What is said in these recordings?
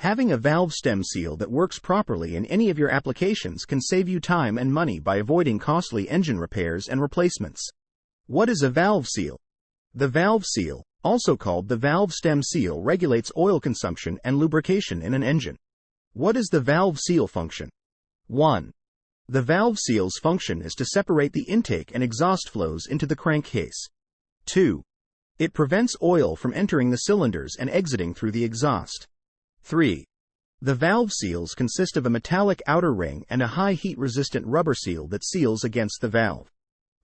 Having a valve stem seal that works properly in any of your applications can save you time and money by avoiding costly engine repairs and replacements. What is a valve seal? The valve seal, also called the valve stem seal, regulates oil consumption and lubrication in an engine. What is the valve seal function? 1. The valve seal's function is to separate the intake and exhaust flows into the crankcase. 2. It prevents oil from entering the cylinders and exiting through the exhaust. 3. The valve seals consist of a metallic outer ring and a high heat-resistant rubber seal that seals against the valve.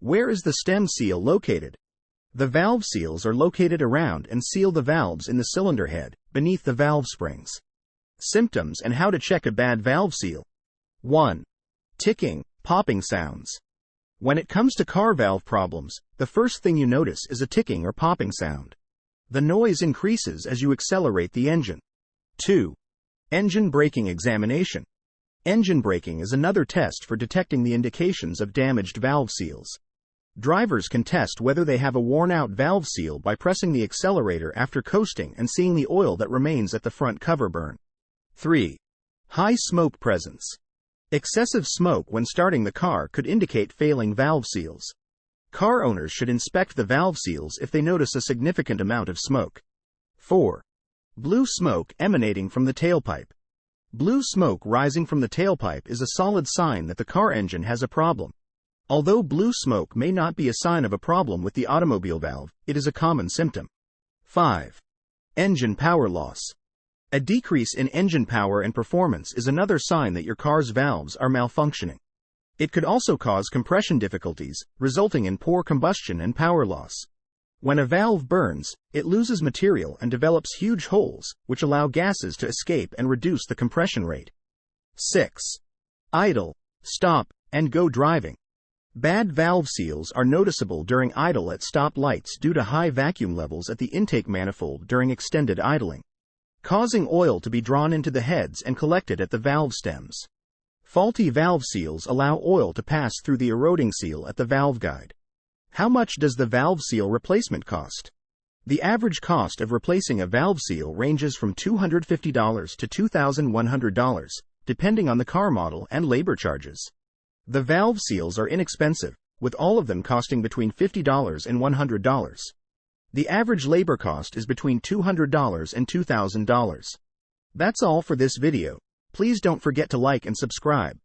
Where is the stem seal located? The valve seals are located around and seal the valves in the cylinder head, beneath the valve springs. Symptoms and how to check a bad valve seal. 1. Ticking, popping sounds. When it comes to car valve problems, the first thing you notice is a ticking or popping sound. The noise increases as you accelerate the engine. 2. Engine braking examination. Engine braking is another test for detecting the indications of damaged valve seals. Drivers can test whether they have a worn-out valve seal by pressing the accelerator after coasting and seeing the oil that remains at the front cover burn. 3. High smoke presence. Excessive smoke when starting the car could indicate failing valve seals. Car owners should inspect the valve seals if they notice a significant amount of smoke. 4. Blue smoke emanating from the tailpipe. Blue smoke rising from the tailpipe is a solid sign that the car engine has a problem. Although blue smoke may not be a sign of a problem with the automobile valve, it is a common symptom. 5. Engine power loss. A decrease in engine power and performance is another sign that your car's valves are malfunctioning. It could also cause compression difficulties, resulting in poor combustion and power loss. When a valve burns, it loses material and develops huge holes, which allow gases to escape and reduce the compression rate. 6. Idle, stop, and go driving. Bad valve seals are noticeable during idle at stop lights due to high vacuum levels at the intake manifold during extended idling, causing oil to be drawn into the heads and collected at the valve stems. Faulty valve seals allow oil to pass through the eroding seal at the valve guide. How much does the valve seal replacement cost? The average cost of replacing a valve seal ranges from $250 to $2,100, depending on the car model and labor charges. The valve seals are inexpensive, with all of them costing between $50 and $100. The average labor cost is between $200 and $2,000. That's all for this video. Please don't forget to like and subscribe.